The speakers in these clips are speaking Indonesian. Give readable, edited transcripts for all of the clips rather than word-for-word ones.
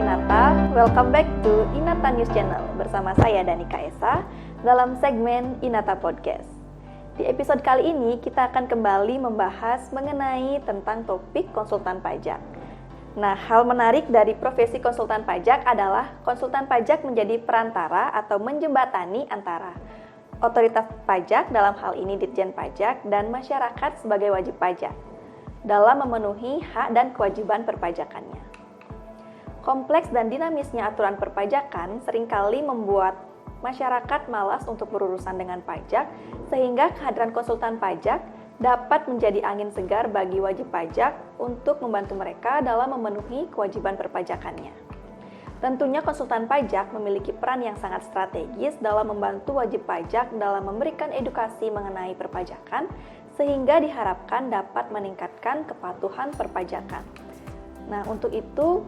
Inata, welcome back to Inata News Channel bersama saya Danika Esa dalam segmen Inata Podcast. Di episode kali ini kita akan kembali membahas mengenai tentang topik konsultan pajak. Nah, hal menarik dari profesi konsultan pajak adalah konsultan pajak menjadi perantara atau menjembatani antara otoritas pajak, dalam hal ini Ditjen Pajak, dan masyarakat sebagai wajib pajak dalam memenuhi hak dan kewajiban perpajakannya. Kompleks dan dinamisnya aturan perpajakan seringkali membuat masyarakat malas untuk berurusan dengan pajak, sehingga kehadiran konsultan pajak dapat menjadi angin segar bagi wajib pajak untuk membantu mereka dalam memenuhi kewajiban perpajakannya. Tentunya konsultan pajak memiliki peran yang sangat strategis dalam membantu wajib pajak dalam memberikan edukasi mengenai perpajakan, sehingga diharapkan dapat meningkatkan kepatuhan perpajakan. Nah, untuk itu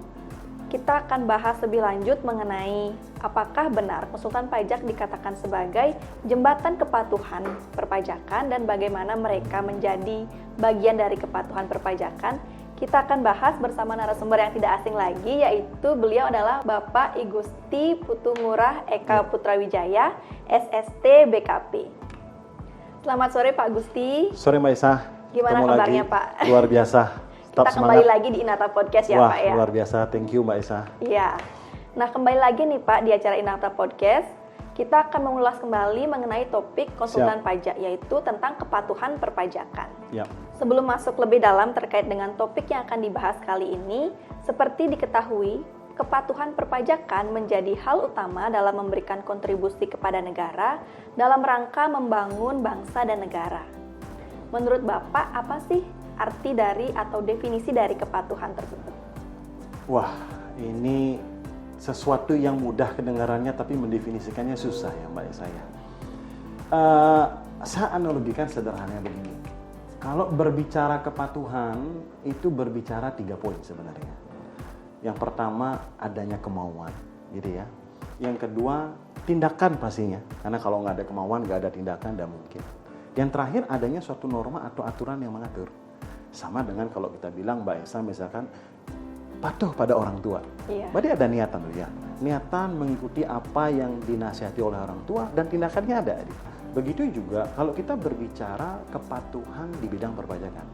kita akan bahas lebih lanjut mengenai apakah benar konsultan pajak dikatakan sebagai jembatan kepatuhan perpajakan dan bagaimana mereka menjadi bagian dari kepatuhan perpajakan. Kita akan bahas bersama narasumber yang tidak asing lagi, yaitu beliau adalah Bapak I Gusti Putumurah Eka Putrawijaya, SST BKP. Selamat sore Pak Gusti. Sore Mbak Esa. Gimana kabarnya Pak? Luar biasa. Kita kembali lagi di Inata Podcast ya Pak ya. Luar biasa, thank you Mbak Esa. Iya. Nah, kembali lagi nih Pak di acara Inata Podcast. Kita akan mengulas kembali mengenai topik konsultan pajak, yaitu tentang kepatuhan perpajakan. Ya. Sebelum masuk lebih dalam terkait dengan topik yang akan dibahas kali ini, seperti diketahui, kepatuhan perpajakan menjadi hal utama dalam memberikan kontribusi kepada negara dalam rangka membangun bangsa dan negara. Menurut Bapak, apa sih arti dari atau definisi dari kepatuhan tersebut? Wah, ini sesuatu yang mudah kedengarannya tapi mendefinisikannya susah ya Mbak Esa ya. Saya analogikan sederhananya begini. Kalau berbicara kepatuhan itu berbicara 3 poin sebenarnya. Yang pertama adanya kemauan, gitu ya. Yang kedua tindakan pastinya, karena kalau nggak ada kemauan nggak ada tindakan, tidak mungkin. Yang terakhir adanya suatu norma atau aturan yang mengatur. Sama dengan kalau kita bilang Mbak Esa misalkan patuh pada orang tua. Iya. Berarti ada niatan tuh ya. Niatan mengikuti apa yang dinasihati oleh orang tua dan tindakannya ada. Begitu juga kalau kita berbicara kepatuhan di bidang perpajakan.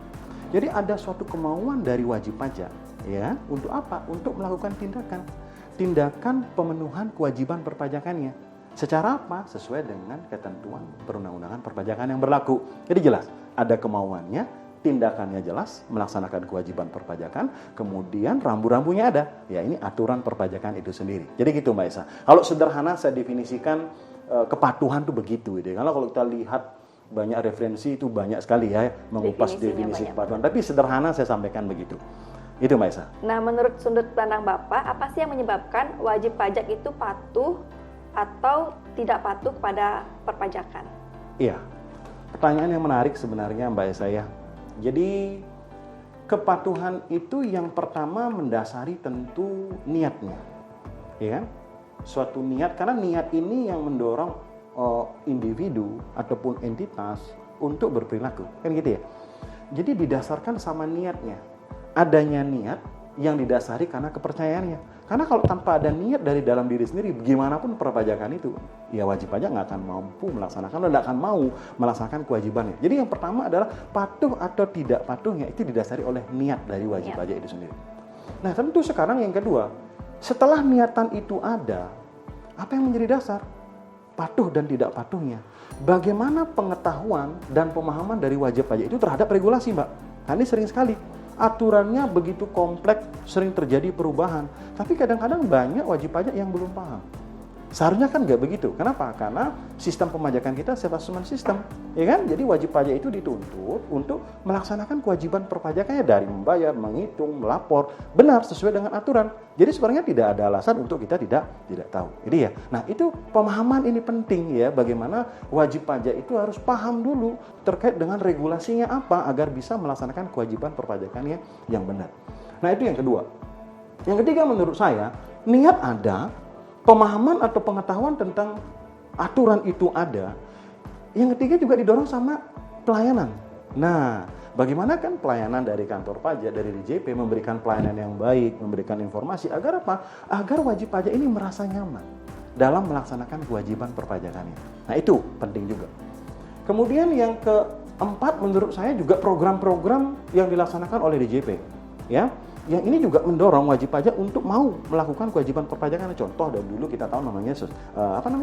Jadi ada suatu kemauan dari wajib pajak ya, untuk apa? Untuk melakukan tindakan. Tindakan pemenuhan kewajiban perpajakannya. Secara apa? Sesuai dengan ketentuan perundang-undangan perpajakan yang berlaku. Jadi jelas, ada kemauannya, tindakannya jelas, melaksanakan kewajiban perpajakan, kemudian rambu-rambunya ada. Ya, ini aturan perpajakan itu sendiri. Jadi gitu Mbak Esa. Kalau sederhana saya definisikan kepatuhan itu begitu. Gitu. Kalau kita lihat banyak referensi itu banyak sekali ya mengupas definisi kepatuhan. Tapi sederhana saya sampaikan begitu. Itu Mbak Esa. Nah, menurut sudut pandang Bapak, apa sih yang menyebabkan wajib pajak itu patuh atau tidak patuh pada perpajakan? Iya, pertanyaan yang menarik sebenarnya Mbak Esa ya. Jadi kepatuhan itu yang pertama mendasari tentu niatnya, ya kan? Suatu niat, karena niat ini yang mendorong individu ataupun entitas untuk berperilaku, kan gitu ya. Jadi didasarkan sama niatnya. Adanya niat yang didasari karena kepercayaannya. Karena kalau tanpa ada niat dari dalam diri sendiri, gimana pun perpajakan itu, ya wajib pajak nggak akan mampu melaksanakan, nggak akan mau melaksanakan kewajibannya. Jadi yang pertama adalah patuh atau tidak patuhnya itu didasari oleh niat dari wajib pajak itu sendiri. Nah tentu sekarang yang kedua, setelah niatan itu ada, apa yang menjadi dasar? Patuh dan tidak patuhnya. Bagaimana pengetahuan dan pemahaman dari wajib pajak itu terhadap regulasi, Mbak? Nah, ini sering sekali. Aturannya begitu kompleks, sering terjadi perubahan. Tapi kadang-kadang banyak wajib pajak yang belum paham. Seharusnya kan nggak begitu. Kenapa? Karena sistem pemajakan kita self-assessment system, ya kan? Jadi wajib pajak itu dituntut untuk melaksanakan kewajiban perpajakannya dari membayar, menghitung, melapor, benar sesuai dengan aturan. Jadi sebenarnya tidak ada alasan untuk kita tidak tahu. Jadi ya, nah itu pemahaman ini penting ya. Bagaimana wajib pajak itu harus paham dulu terkait dengan regulasinya apa agar bisa melaksanakan kewajiban perpajakannya yang benar. Nah itu yang kedua. Yang ketiga menurut saya niat ada. Pemahaman atau pengetahuan tentang aturan itu ada. Yang ketiga juga didorong sama pelayanan. Nah, bagaimana kan pelayanan dari kantor pajak, dari DJP memberikan pelayanan yang baik, memberikan informasi agar apa? Agar wajib pajak ini merasa nyaman dalam melaksanakan kewajiban perpajakannya. Nah, itu penting juga. Kemudian yang keempat menurut saya juga program-program yang dilaksanakan oleh DJP. Ya, yang ini juga mendorong wajib pajak untuk mau melakukan kewajiban perpajakan. Contoh dari dulu kita tahu namanya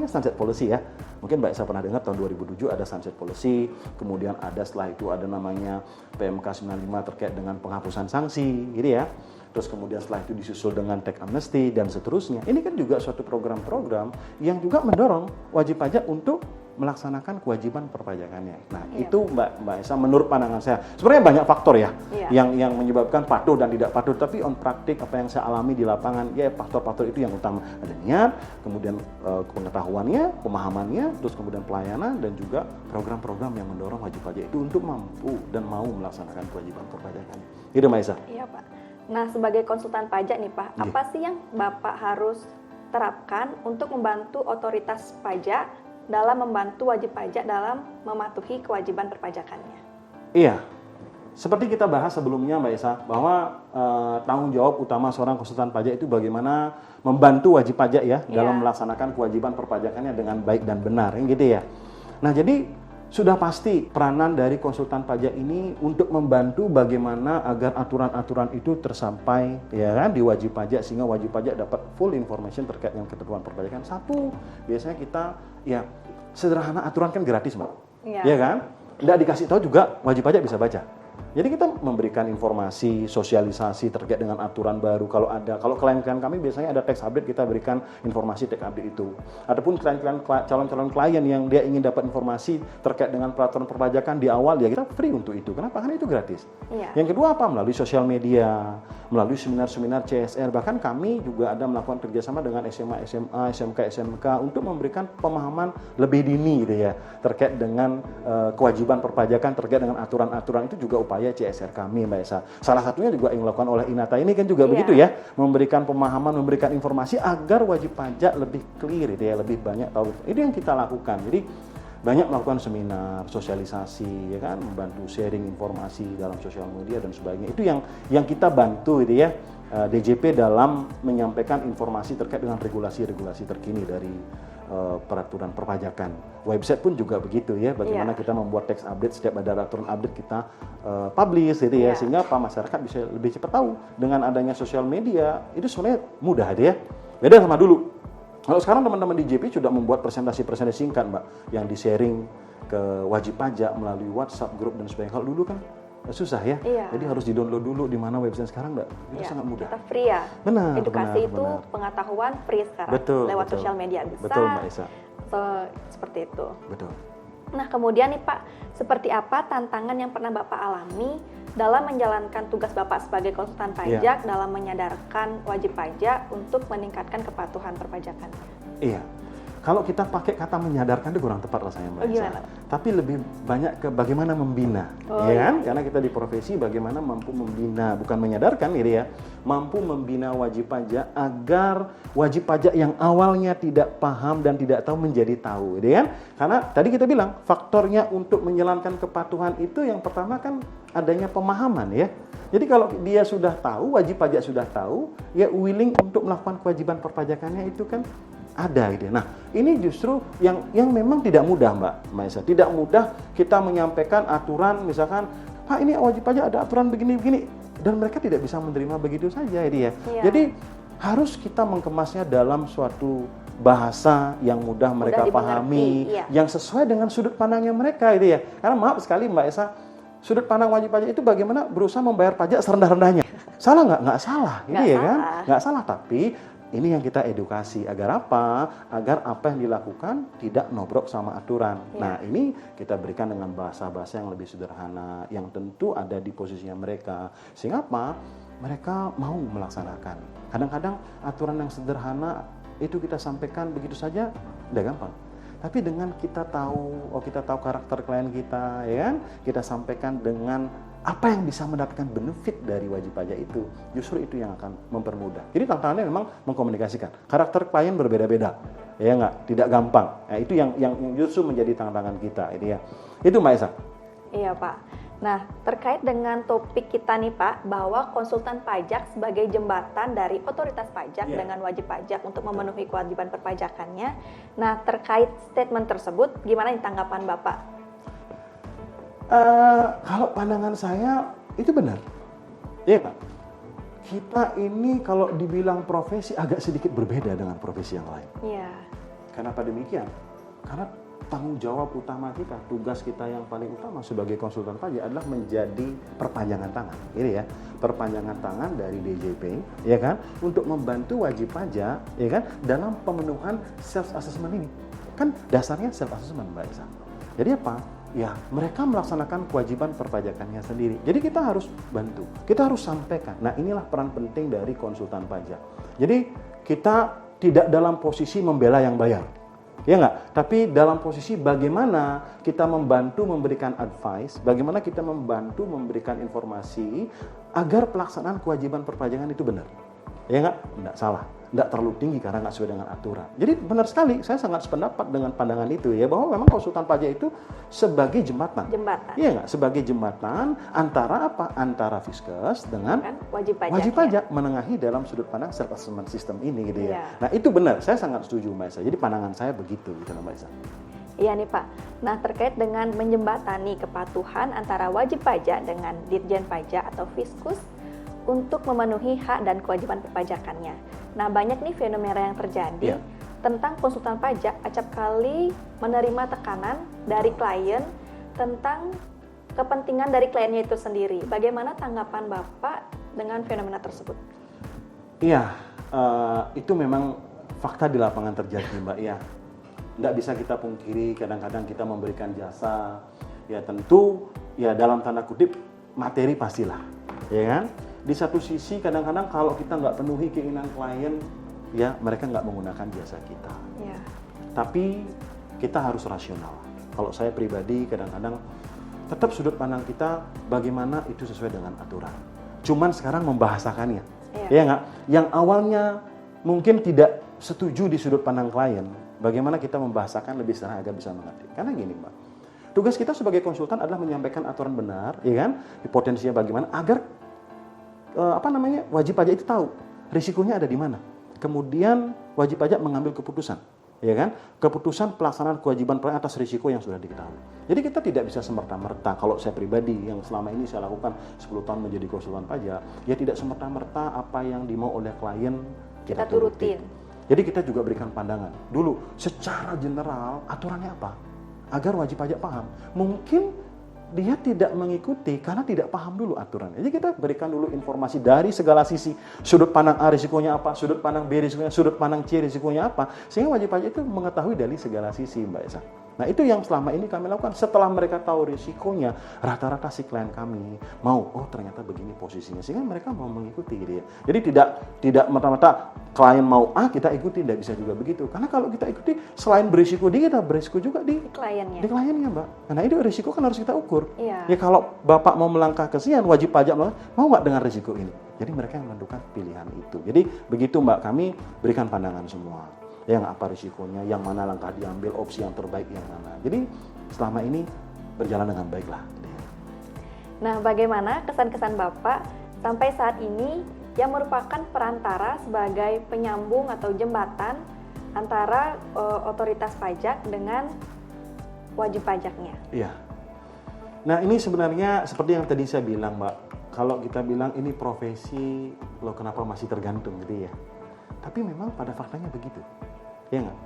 sunset policy ya. Mungkin Mbak Esa pernah dengar tahun 2007 ada sunset policy, kemudian ada setelah itu ada namanya PMK 95 terkait dengan penghapusan sanksi, gitu ya. Terus kemudian setelah itu disusul dengan tax amnesty dan seterusnya. Ini kan juga suatu program-program yang juga mendorong wajib pajak untuk melaksanakan kewajiban perpajakannya. Nah, itu Mbak Esa menurut pandangan saya. Sebenarnya banyak faktor ya yang menyebabkan patuh dan tidak patuh, tapi on praktik apa yang saya alami di lapangan, ya faktor-faktor itu yang utama. Ada niat, kemudian pengetahuannya, pemahamannya, terus kemudian pelayanan dan juga program-program yang mendorong wajib pajak itu untuk mampu dan mau melaksanakan kewajiban perpajakannya. Itu Mbak Esa. Iya, Pak. Nah, sebagai konsultan pajak nih, Pak, apa sih yang Bapak harus terapkan untuk membantu otoritas pajak dalam membantu wajib pajak dalam mematuhi kewajiban perpajakannya? Iya, seperti kita bahas sebelumnya Mbak Esa, bahwa tanggung jawab utama seorang konsultan pajak itu bagaimana membantu wajib pajak ya dalam melaksanakan kewajiban perpajakannya dengan baik dan benar, gitu ya. Nah, jadi sudah pasti peranan dari konsultan pajak ini untuk membantu bagaimana agar aturan-aturan itu tersampai ya kan di wajib pajak, sehingga wajib pajak dapat full information terkait dengan ketentuan perpajakan. Satu, biasanya kita ya sederhana, aturan kan gratis Mbak, ya kan? Nggak dikasih tahu juga wajib pajak bisa baca. Jadi kita memberikan informasi, sosialisasi terkait dengan aturan baru kalau klien-klien kami biasanya ada tax update, kita berikan informasi tax update itu. Adapun klien-klien calon-calon klien yang dia ingin dapat informasi terkait dengan peraturan perpajakan di awal, ya kita free untuk itu. Kenapa? Karena itu gratis. Yang kedua apa? Melalui sosial media, melalui seminar-seminar CSR, bahkan kami juga ada melakukan kerjasama dengan SMA, SMA, SMK, SMK untuk memberikan pemahaman lebih dini gitu ya terkait dengan kewajiban perpajakan, terkait dengan aturan-aturan. Itu juga upaya CSR kami Mbak Esa. Salah satunya juga yang dilakukan oleh Inata ini kan juga begitu ya, memberikan pemahaman, memberikan informasi agar wajib pajak lebih clear gitu ya, lebih banyak tahu. Itu yang kita lakukan. Jadi banyak melakukan seminar, sosialisasi ya kan, membantu sharing informasi dalam sosial media dan sebagainya. Itu yang kita bantu gitu ya, DJP dalam menyampaikan informasi terkait dengan regulasi-regulasi terkini dari peraturan perpajakan. Website pun juga begitu ya, bagaimana kita membuat text update, setiap ada aturan update kita publish gitu ya, sehingga masyarakat bisa lebih cepat tahu. Dengan adanya sosial media itu sebenarnya mudah ya, beda sama dulu. Kalau sekarang teman-teman di JP sudah membuat presentasi-presentasi singkat Mbak, yang di-sharing ke wajib pajak melalui WhatsApp grup dan sebagainya. Kalau dulu kan susah ya, jadi harus di-download dulu di mana website. Sekarang enggak, itu sangat mudah. Kita free ya. Benar. Edukasi itu pengetahuan free sekarang. Lewat sosial media bisa. Betul Mbak Esa. Seperti itu. Betul. Nah, kemudian nih Pak, seperti apa tantangan yang pernah Bapak alami dalam menjalankan tugas Bapak sebagai konsultan pajak dalam menyadarkan wajib pajak untuk meningkatkan kepatuhan perpajakan? Iya. Kalau kita pakai kata menyadarkan itu kurang tepat rasanya Mbak Esa. Tapi lebih banyak ke bagaimana membina, ya kan? Karena kita di profesi bagaimana mampu membina, bukan menyadarkan gitu ya. Mampu membina wajib pajak agar wajib pajak yang awalnya tidak paham dan tidak tahu menjadi tahu, gitu kan? Karena tadi kita bilang faktornya untuk menjalankan kepatuhan itu yang pertama kan adanya pemahaman ya. Jadi kalau dia sudah tahu, wajib pajak sudah tahu, ya willing untuk melakukan kewajiban perpajakannya itu kan ada gitu. Nah, ini justru yang memang tidak mudah Mbak Esa. Tidak mudah kita menyampaikan aturan, misalkan, Pak ini wajib pajak ada aturan begini-begini, dan mereka tidak bisa menerima begitu saja ini ya. Jadi harus kita mengemasnya dalam suatu bahasa yang mudah mereka pahami, yang sesuai dengan sudut pandangnya mereka itu ya. Karena maaf sekali Mbak Esa, sudut pandang wajib pajak itu bagaimana berusaha membayar pajak serendah-rendahnya. Salah nggak? Nggak salah, ini ya kan? Nggak salah, tapi ini yang kita edukasi agar apa? Agar apa yang dilakukan tidak nobrok sama aturan. Nah, ini kita berikan dengan bahasa-bahasa yang lebih sederhana, yang tentu ada di posisinya mereka. Sehingga apa? Mereka mau melaksanakan. Kadang-kadang aturan yang sederhana itu kita sampaikan begitu saja, udah gampang. Tapi dengan kita tahu, kita tahu karakter klien kita, ya kan? Kita sampaikan dengan apa yang bisa mendapatkan benefit dari wajib pajak itu, justru itu yang akan mempermudah. Jadi tantangannya memang mengkomunikasikan. Karakter klien berbeda-beda, ya nggak, tidak gampang. Nah, itu yang justru menjadi tantangan kita, ini ya. Itu Mbak Esa. Iya Pak. Nah, terkait dengan topik kita nih Pak, bahwa konsultan pajak sebagai jembatan dari otoritas pajak dengan wajib pajak untuk memenuhi kewajiban perpajakannya. Nah, terkait statement tersebut, gimana nih tanggapan Bapak? Kalau pandangan saya itu benar, iya Pak. Kita ini kalau dibilang profesi agak sedikit berbeda dengan profesi yang lain. Iya. Kenapa demikian? Karena tanggung jawab utama kita, tugas kita yang paling utama sebagai konsultan pajak adalah menjadi perpanjangan tangan, ini ya, perpanjangan tangan dari DJP, ya kan, untuk membantu wajib pajak, ya kan, dalam pemenuhan self assessment ini. Kan dasarnya self assessment, Mbak Isa. Jadi apa? Ya, mereka melaksanakan kewajiban perpajakannya sendiri. Jadi kita harus bantu, kita harus sampaikan. Nah, inilah peran penting dari konsultan pajak. Jadi kita tidak dalam posisi membela yang bayar. Ya nggak? Tapi dalam posisi bagaimana kita membantu memberikan advice, bagaimana kita membantu memberikan informasi agar pelaksanaan kewajiban perpajakan itu benar. Ya nggak? Nggak salah. Nggak terlalu tinggi karena nggak sesuai dengan aturan. Jadi benar sekali, saya sangat sependapat dengan pandangan itu ya, bahwa memang konsultan pajak itu sebagai jembatan. Jembatan. Iya nggak? Sebagai jembatan antara apa? Antara Fiskes dengan wajib pajak menengahi dalam sudut pandang self assessment system ini gitu ya. Iya. Nah itu benar, saya sangat setuju Mbak Isa. Jadi pandangan saya begitu gitu Mbak Isa. Iya nih Pak. Nah, terkait dengan menjembatani kepatuhan antara wajib pajak dengan Ditjen Pajak atau Fiskus untuk memenuhi hak dan kewajiban perpajakannya. Nah, banyak nih fenomena yang terjadi tentang konsultan pajak acap kali menerima tekanan dari klien tentang kepentingan dari kliennya itu sendiri. Bagaimana tanggapan Bapak dengan fenomena tersebut? Iya, itu memang fakta di lapangan terjadi Mbak ya. Nggak bisa kita pungkiri, kadang-kadang kita memberikan jasa, ya tentu ya dalam tanda kutip materi pastilah, ya kan? Di satu sisi kadang-kadang kalau kita nggak penuhi keinginan klien, ya mereka nggak menggunakan jasa kita. Ya. Tapi kita harus rasional. Kalau saya pribadi kadang-kadang tetap sudut pandang kita bagaimana itu sesuai dengan aturan. Cuman sekarang membahasakannya, ya nggak? Yang awalnya mungkin tidak setuju di sudut pandang klien, bagaimana kita membahasakan lebih secara agar bisa mengerti. Karena gini Mbak, tugas kita sebagai konsultan adalah menyampaikan aturan benar, ya kan? Potensinya bagaimana agar wajib pajak itu tahu risikonya ada di mana. Kemudian wajib pajak mengambil keputusan, ya kan? Keputusan pelaksanaan kewajiban pajak atas risiko yang sudah diketahui. Jadi kita tidak bisa semerta-merta, kalau saya pribadi yang selama ini saya lakukan 10 tahun menjadi konsultan pajak, ya tidak semerta-merta apa yang dimau oleh klien kita turutin. Jadi kita juga berikan pandangan. Dulu secara general aturannya apa? Agar wajib pajak paham. Mungkin dia tidak mengikuti karena tidak paham dulu aturannya. Jadi kita berikan dulu informasi dari segala sisi. Sudut pandang A risikonya apa, sudut pandang B risikonya, sudut pandang C risikonya apa. Sehingga wajib pajak itu mengetahui dari segala sisi Mbak Esa. Nah itu yang selama ini kami lakukan. Setelah mereka tahu risikonya, rata-rata si klien kami mau, oh ternyata begini posisinya. Sehingga mereka mau mengikuti gitu ya. Jadi tidak mata-mata klien mau A kita ikuti, tidak bisa juga begitu. Karena kalau kita ikuti, selain berisiko di kita, berisiko juga di kliennya Mbak. Nah itu risiko kan harus kita ukur. Iya. Ya kalau Bapak mau melangkah ke sini, wajib pajak mau nggak dengan risiko ini? Jadi mereka yang menentukan pilihan itu. Jadi begitu Mbak, kami berikan pandangan semua. Yang apa risikonya, yang mana langkah diambil, opsi yang terbaik yang mana. Jadi selama ini berjalan dengan baik lah. Nah, bagaimana kesan-kesan Bapak sampai saat ini yang merupakan perantara sebagai penyambung atau jembatan antara otoritas pajak dengan wajib pajaknya? Iya. Nah ini sebenarnya seperti yang tadi saya bilang Mbak, kalau kita bilang ini profesi, loh kenapa masih tergantung gitu ya. Tapi memang pada faktanya begitu. Ya nggak?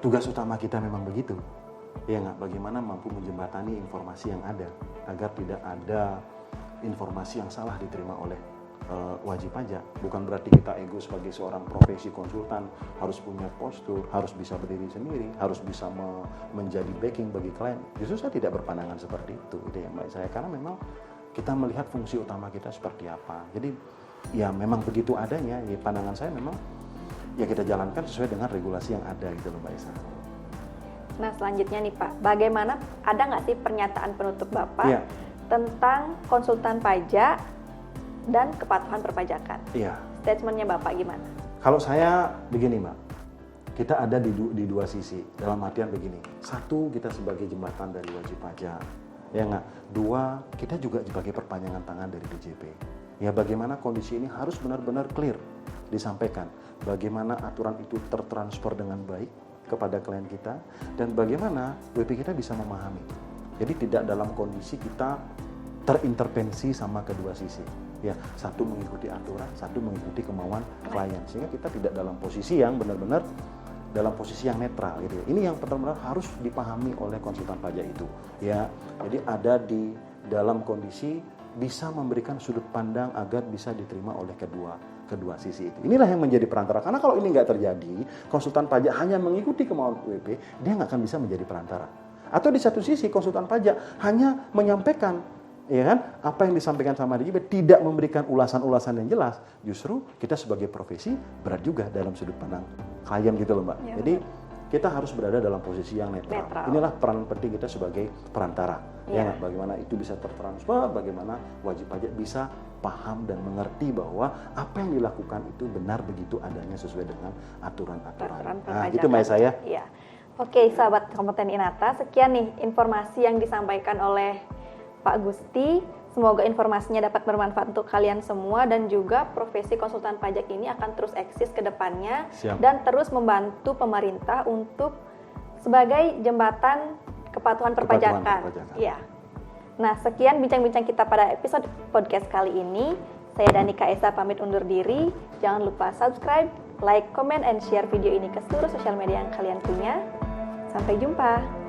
Tugas utama kita memang begitu. Ya nggak? Bagaimana mampu menjembatani informasi yang ada agar tidak ada informasi yang salah diterima oleh wajib pajak. Bukan berarti kita ego sebagai seorang profesi konsultan harus punya postur, harus bisa berdiri sendiri, harus bisa menjadi backing bagi klien. Justru saya tidak berpandangan seperti itu, gitu ya Mbak saya. Karena memang kita melihat fungsi utama kita seperti apa. Jadi ya memang begitu adanya. Ya, pandangan saya memang ya kita jalankan sesuai dengan regulasi yang ada gitu loh Mbak Isa. Nah selanjutnya nih Pak, bagaimana, ada nggak sih pernyataan penutup Bapak tentang konsultan pajak dan kepatuhan perpajakan? Iya. Statementnya Bapak gimana? Kalau saya begini Mbak, kita ada di dua sisi. Dalam artian begini, satu kita sebagai jembatan dari wajib pajak, Ya nggak? Dua, kita juga sebagai perpanjangan tangan dari DJP. Ya bagaimana kondisi ini harus benar-benar clear disampaikan. Bagaimana aturan itu tertransfer dengan baik kepada klien kita dan bagaimana WP kita bisa memahami. Jadi tidak dalam kondisi kita terintervensi sama kedua sisi. Ya, satu mengikuti aturan, satu mengikuti kemauan klien. Sehingga kita tidak dalam posisi yang benar-benar dalam posisi yang netral gitu ya. Ini yang benar-benar harus dipahami oleh konsultan pajak itu. Ya, jadi ada di dalam kondisi bisa memberikan sudut pandang agar bisa diterima oleh kedua sisi itu. Inilah yang menjadi perantara. Karena kalau ini nggak terjadi, konsultan pajak hanya mengikuti kemauan WP, dia nggak akan bisa menjadi perantara. Atau di satu sisi konsultan pajak hanya menyampaikan, ya kan, apa yang disampaikan sama DJP, tidak memberikan ulasan-ulasan yang jelas. Justru kita sebagai profesi berat juga dalam sudut pandang klien gitu loh Mbak. Ya, jadi kita harus berada dalam posisi yang netral. Inilah peran penting kita sebagai perantara. Ya, bagaimana itu bisa tertransfer, bagaimana wajib pajak bisa paham dan mengerti bahwa apa yang dilakukan itu benar begitu adanya sesuai dengan aturan-aturan. Nah, itu Mbak saya. Iya. Oke, sahabat kompeten Inata, sekian nih informasi yang disampaikan oleh Pak Gusti. Semoga informasinya dapat bermanfaat untuk kalian semua dan juga profesi konsultan pajak ini akan terus eksis ke depannya dan terus membantu pemerintah untuk sebagai jembatan kepatuhan perpajakan. Iya. Nah, sekian bincang-bincang kita pada episode podcast kali ini. Saya Danika Esa pamit undur diri. Jangan lupa subscribe, like, comment, and share video ini ke seluruh sosial media yang kalian punya. Sampai jumpa.